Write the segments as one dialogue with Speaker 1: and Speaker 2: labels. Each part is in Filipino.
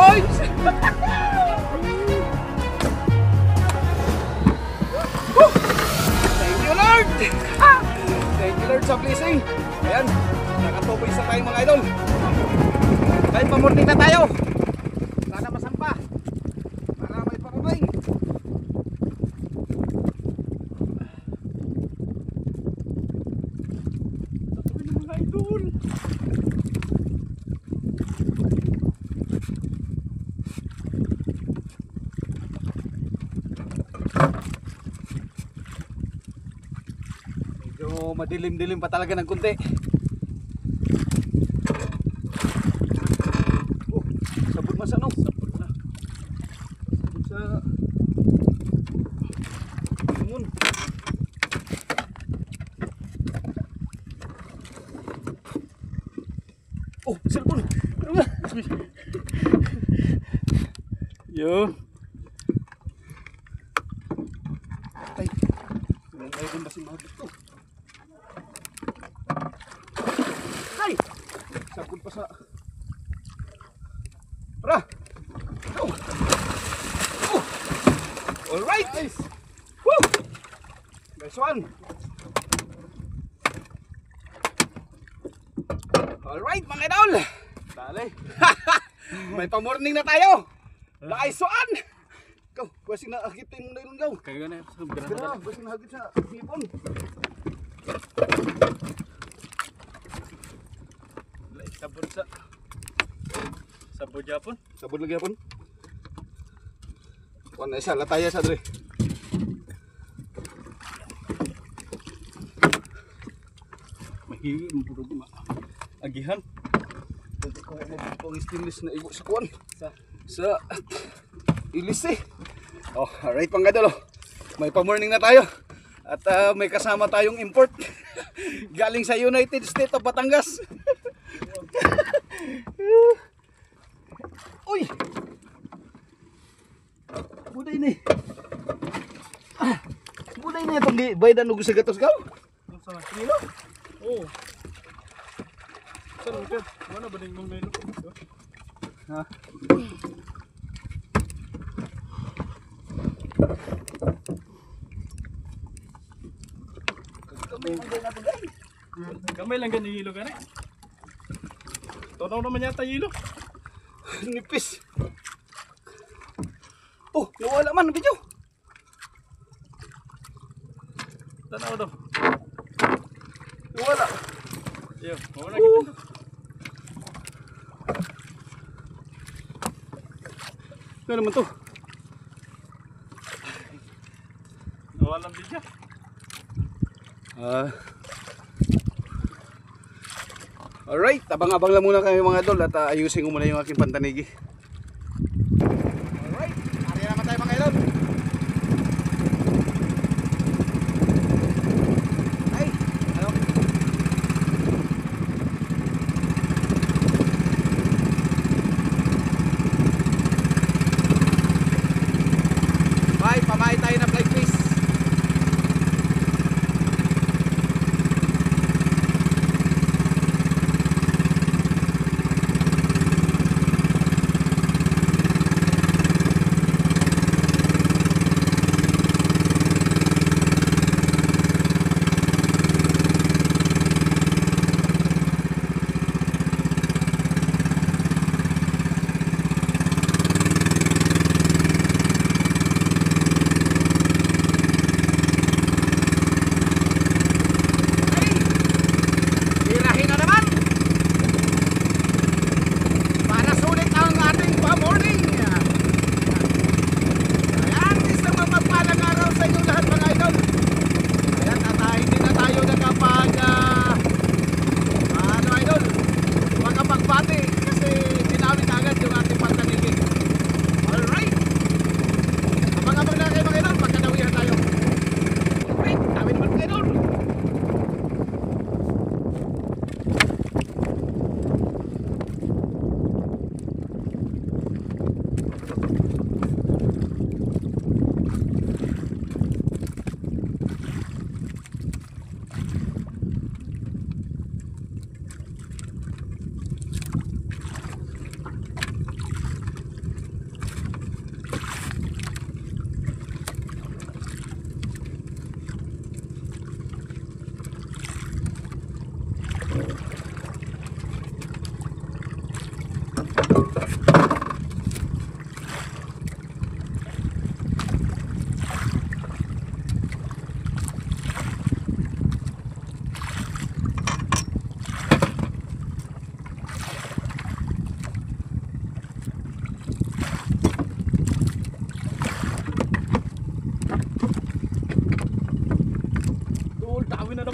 Speaker 1: points! Thank you, Lord! Thank you, Lord, sa blessing. Ayan, nakatuboy sa tayo mga idol. Kahit pamurting na tayo. Sana masampa. Para may parating. Tatuloy na mga idol. Medyo madilim-dilim pa talaga ng kunti. Oh, sabot mas ano? Sabot na. Sabot sa limon. Oh, cellphone. Ano nga? Yo. Ay. Ay, din ba si Mahal ito? Ay! Sabot pa sa... Tara! Go! Oh! Alright! Nice! Woo! Nice one! Alright mga idol! Dali! May pa-morning na tayo! Nice one! Go! Kwasing nakakitin mo na yun, go! Kaya na yun. Kaya na, kwasing nakakit sa hipon. Sabon sa... Sabon Japon? Sabon lagi Japon? Kuan na isa, lataya sa dre. Mahigit mo puro di agihan. Dito ko ang stainless na igo sa kuan. Sa ilis eh. Oh, alright pang idol. May pa-morning na tayo. At may kasama tayong import. Galing sa United States of Batangas. Uy! Buday ni. Buday ni itong baydan nugo sa gatos gaw. Sa kilo? Oo. Saan mo? Mana ba din mong menu? Ha? Kamay lang ganyan hilo ka na. Tonaw naman yata hilo. Nipis. Oh, nawala man ang video. Tanaw daw. Nawala. Yo, mawala kita. Ano naman to? Nawala ang video. Alright, abang-abang lang muna kami mga idol at ayusin ko muna yung aking pantanigi. Alright, ari naman tayo mga idol. Ay, ano? Bye, pamahay tayo na flight fish.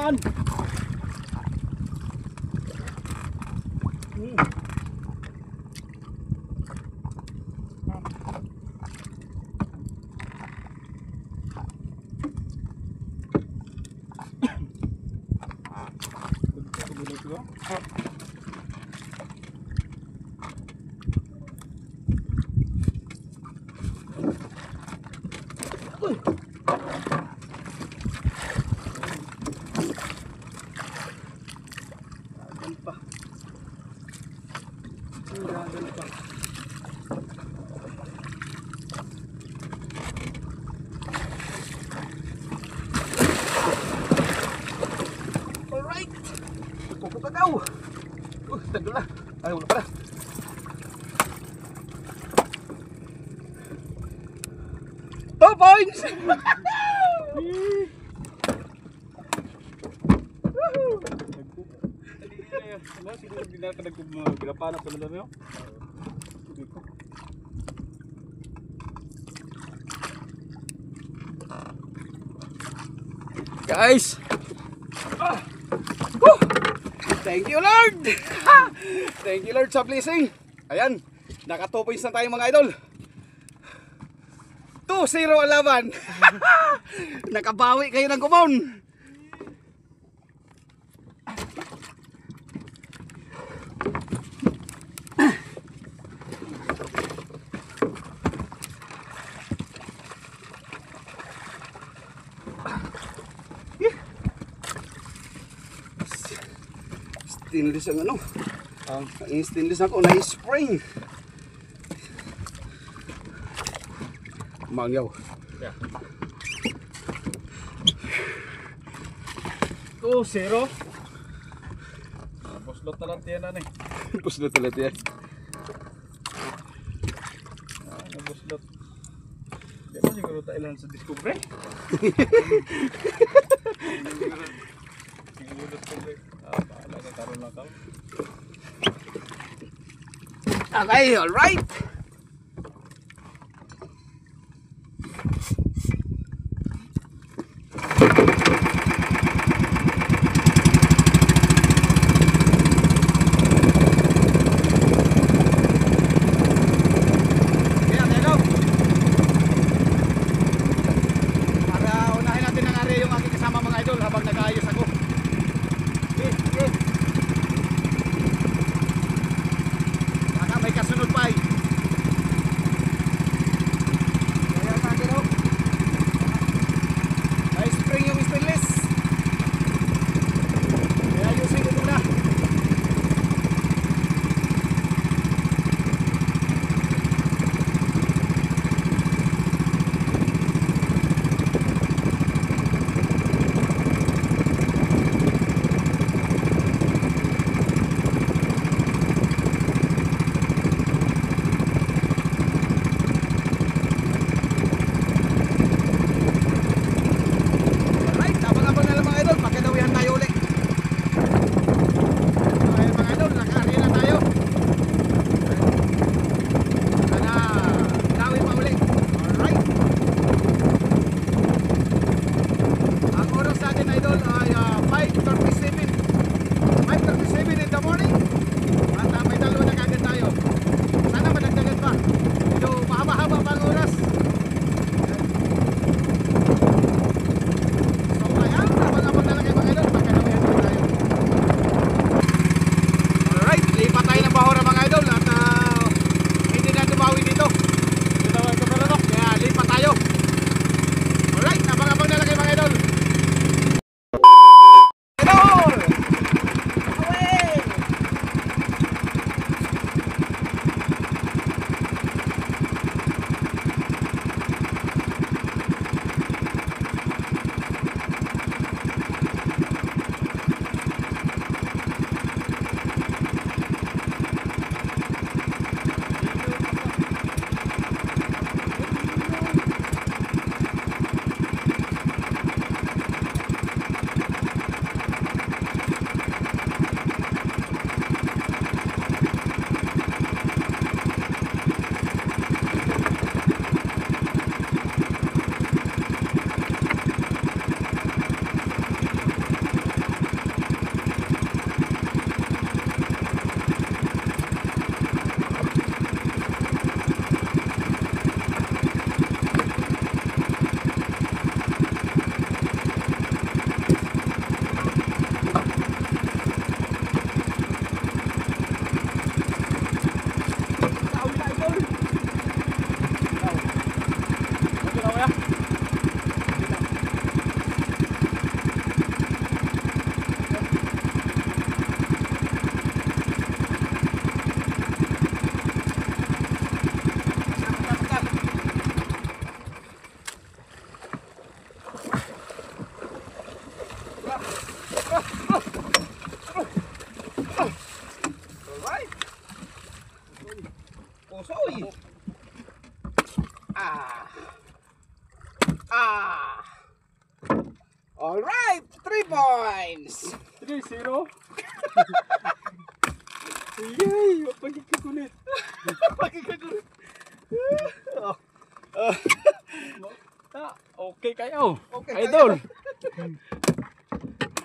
Speaker 1: naman. Alright. Pupuka daw. Tagal na. Ay, wala pala. Two points! Siguro hindi na nagpapana pala lang yun. Guys! Thank you Lord! Thank you Lord sa blessing. Ayan, naka 2 points na tayo mga idol. 2-0 ang laban. Nakabawi kayo ng kumon. Stainless ang ano. Ang stainless ako na spring. Mangyaw.
Speaker 2: Yeah. 2-0. Puslot na lang tiyan na eh.
Speaker 1: Puslot talat yan.
Speaker 2: Nabuslot. Di ba siguro tayo lang sa Discovery? Siguro Discovery. Paala ka karoon lang ka.
Speaker 1: Okay, alright. May kasunod pa eh. Kaya tayo. Alright, 3 points.
Speaker 2: 3-0. Yay! Pagkikagulit.
Speaker 1: Pagkikagulit.
Speaker 2: Okay kayo.
Speaker 1: Okay
Speaker 2: Idol.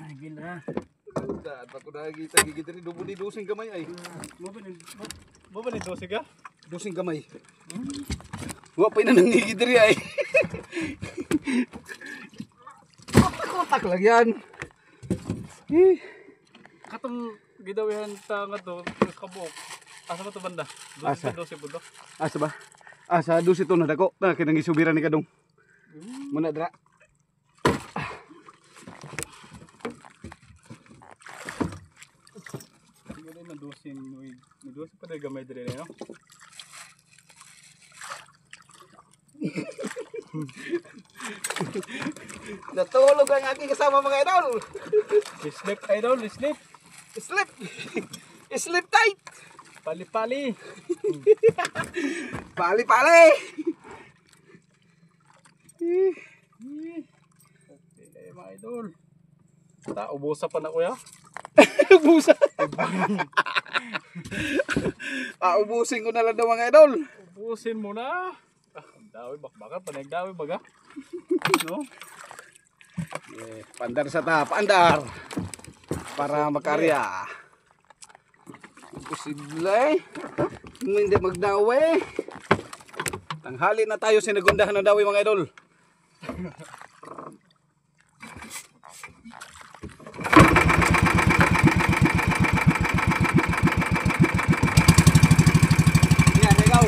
Speaker 2: Ay, gila.
Speaker 1: Daan pa ko nakikita gigit rin dusing gamay ay.
Speaker 2: Mo ba ni dose ka?
Speaker 1: Dusing gamay. Wa pa na nangigit rin ay. Kotak lang yan.
Speaker 2: Katong gidawihan ta nga to kabuok. Asa mo to banda?
Speaker 1: Asa?
Speaker 2: 12 po to.
Speaker 1: Asa ba? Asa dusi to na dako. Na kinang isubiran ni kadong. Muna dra.
Speaker 2: Siguro na dosin ni dosin pa dai gamay dire no.
Speaker 1: Natulog ang aking kasama mga idol.
Speaker 2: Sleep idol, sleep.
Speaker 1: Sleep. Sleep tight.
Speaker 2: Pali-pali.
Speaker 1: Pali-pali.
Speaker 2: Okay kayo mga idol. Ubusa pa na kuya.
Speaker 1: Ubusa. Ubusin ko na lang daw mga idol.
Speaker 2: Ubusin mo na. Ang dawi bakbakan, panagdawi baga. No?
Speaker 1: Pandar sa ta, pandar. Para makarya. Imposible. Hindi magdawi. Tanghali na tayo sinagundahan ng dawi mga idol. Yan, ikaw.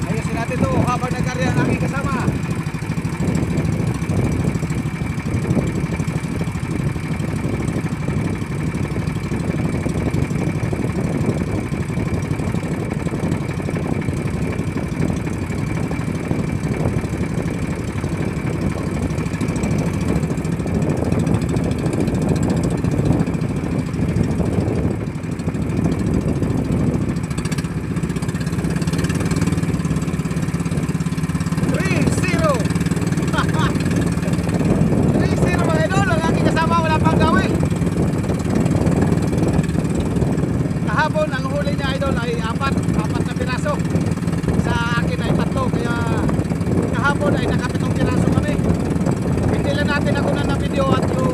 Speaker 1: Ayusin natin to habang nagkarya ang aking kasama. Kahapon ang huli niya idol ay apat na piraso. Sa akin ay 3 kaya kahapon ay nakapitong piraso kami. Hindi lang natin nakunan na video at yung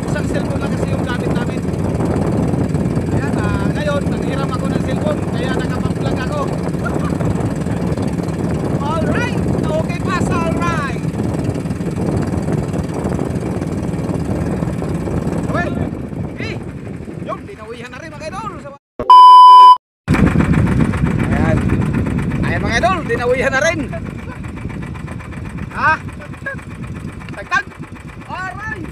Speaker 1: isang cellphone lang kasi yung gamit namin. Ayan, ngayon nanghiram ako ng cellphone kaya nakapag-vlog ako. Alright, okay pass, alright. Well, yun, dinawihan na rin mga idol. Ayan. Ayan mga idol, dinawihan na rin. Ha? Tagtag. Alright.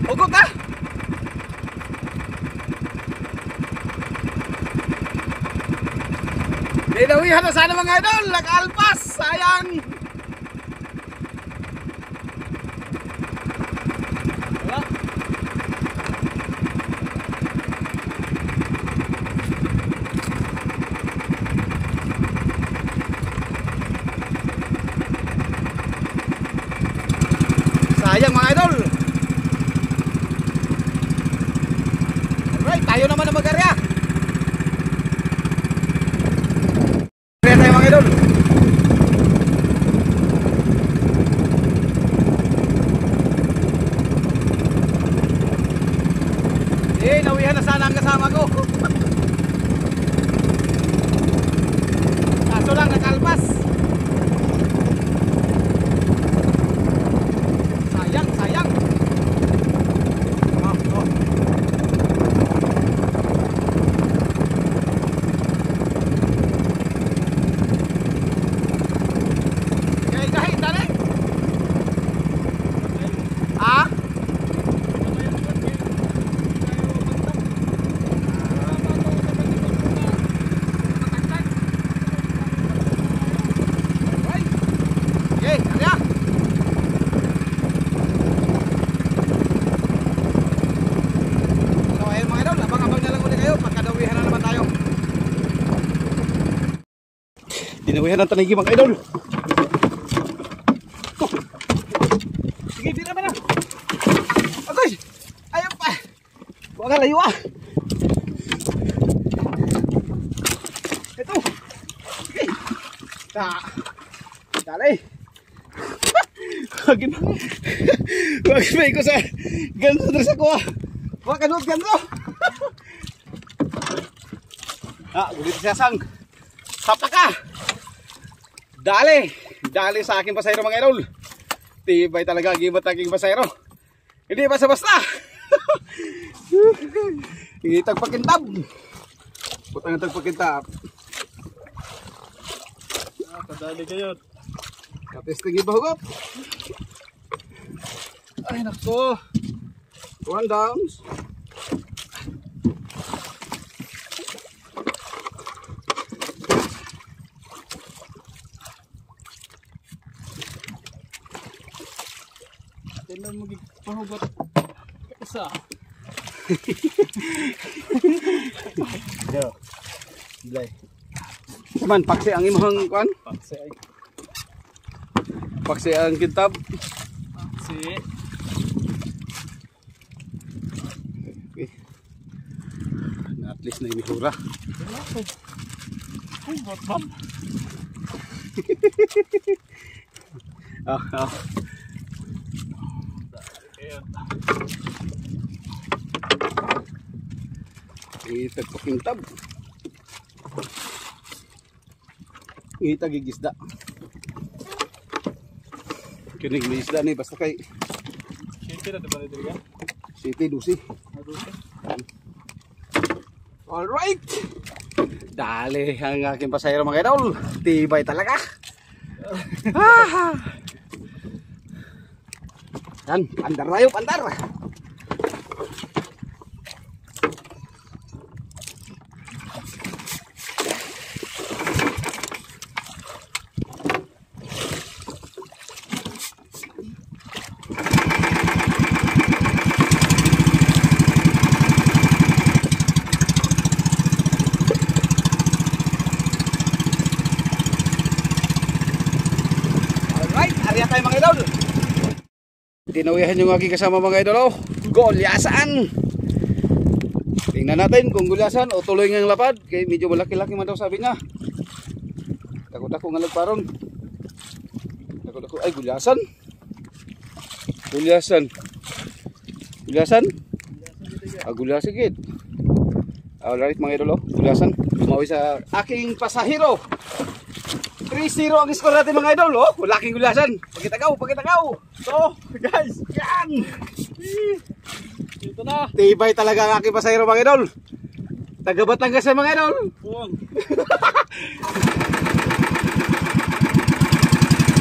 Speaker 1: Hugot ka. Dinawihan na sana mga idol, nag-alpas, sayang.
Speaker 2: Wala.
Speaker 1: Sayang mga idol. Alright, tayo naman ang mag-arya. Arya tayo mga idol. Nawihan na sana ang kasama ko. Kaso lang nakalpas. Sayang, sayang. Tinawihan ng tanigi mga idol. Sige, bira ba na? Agoy! Ayaw pa! Huwag ka layo ah! Ito! Sige! Dali! Wagin ba ko sa ganso na sa kuha? Huwag ka doon ganso! Gulit siya sang! Sapa ka! Dali! Dali sa aking pasayro mga idol! Tibay talaga ang gibat aking pasayro! Hindi basta-basta! Hindi tagpakintab! Putang tagpakintab!
Speaker 2: Kadali kayo.
Speaker 1: Katesting ibahugot! Ay nakso! 1 downs!
Speaker 2: Tingnan mo pahugot. Isa.
Speaker 1: Yo. Bilay. Kuman paksi ang imong kuan? Paksi ang kintab.
Speaker 2: Si.
Speaker 1: Okay. Na at least na inihura.
Speaker 2: Hugot bam.
Speaker 1: Ah. Itag pakintab. Itag igisda. Kinig may isda ni basta kay
Speaker 2: Shake na diba dito yan?
Speaker 1: City Dusi. Alright. Dali ang aking pasayro mga idol. Tibay talaga. Yan, pandar tayo, pandar. Alright, ariya tayo mga idol. Tinawihan yung aking kasama mga idol. Gulyasan. Tingnan natin kung gulyasan o tuloy ng lapad. Kaya medyo malaki-laki man daw sabi niya. Takot ako nga lagparon. Takot ako. Ay gulyasan. Gulyasan. Gulyasan? Gulyasan gid. Alright mga idol. Gulyasan. Tumawi sa aking pasahero. 3-0 ang score natin mga idol, oh. Laking gulasan. Pagkitagaw. So, guys, yan.
Speaker 2: Dito na.
Speaker 1: Tibay talaga ang aking pasahero mga idol. Taga Batangas mga idol.
Speaker 2: Puwang.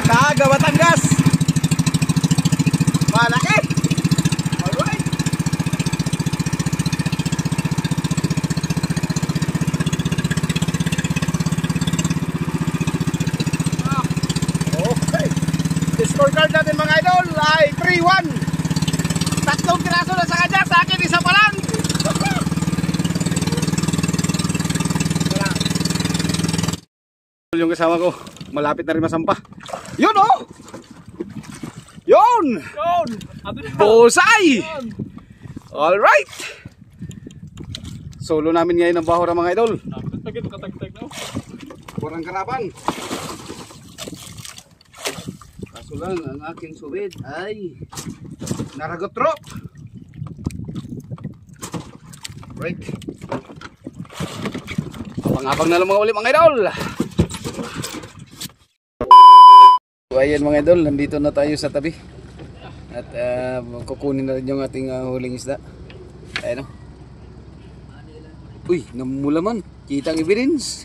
Speaker 1: Taga Batangas. Malaki. Alright. Scorecard natin mga idol ay 3-1. Tatlong piraso na sa kanya, sa akin isa pa lang. Yung kasama ko, malapit na rin masampa. Yun oh! Yun! Bullseye! Alright! Solo namin ngayon ang bahura mga idol.
Speaker 2: Pagkito katagtag na.
Speaker 1: Kurang karaban. Kaso lang ang aking suwid ay naragot drop. Right. Abang-abang na lang mga uli mga idol. So ayan mga idol, nandito na tayo sa tabi. At kukunin na rin yung ating huling isda. Ayan o. Uy, namulaman. Kita ang evidence.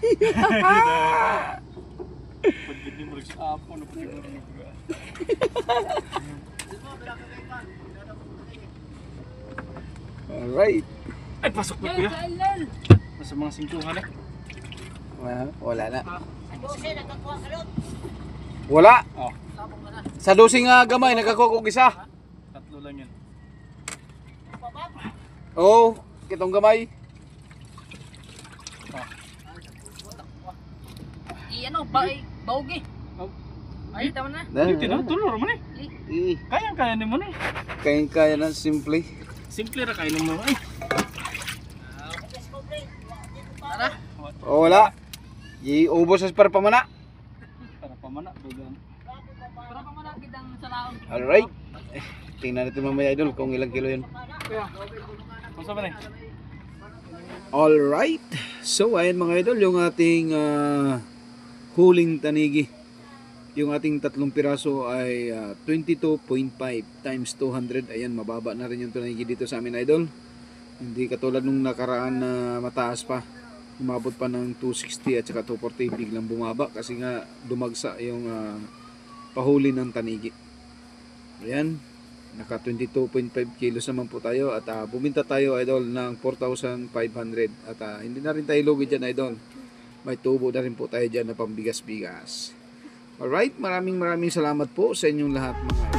Speaker 2: Pagkiti mo rin sa apo.
Speaker 1: Alright.
Speaker 2: Ay, pasok na kuya. Nasa mga singkuhan eh.
Speaker 1: Wala na. Wala.
Speaker 2: Oh.
Speaker 1: Sa dosing gamay, nagkakukog isa.
Speaker 2: Tatlo lang yan.
Speaker 1: Oo, kitong gamay.
Speaker 3: ano, baugi. Ay, tama na.
Speaker 2: Dito na, tulor mo ni. Kayang-kaya ni mo ni.
Speaker 1: Kaya na simple.
Speaker 2: Simple ra kainin mo. Ay.
Speaker 3: Tara.
Speaker 1: O wala. Iubos sa para pamana.
Speaker 2: Para pamana, dugan.
Speaker 3: Para pa man kitang salaon.
Speaker 1: Alright. Tingnan natin mamaya idol kung ilang kilo yun.
Speaker 2: Kung sa ba ni?
Speaker 1: Alright. So ayan mga idol yung ating huling tanigi. Yung ating 3 piraso ay 22.5 times 200. Ayan, mababa na rin yung tanigi dito sa amin idol. Hindi katulad nung nakaraan na mataas pa. Umabot pa ng 260 at saka 240. Biglang bumaba kasi nga dumagsa yung pahuli ng tanigi. Ayan. Naka 22.5 kilos naman po tayo. At buminta tayo idol ng 4,500. At hindi na rin tayo lugi dyan idol. May tubo na rin po tayo dyan na pambigas-bigas. Alright, maraming salamat po sa inyong lahat mga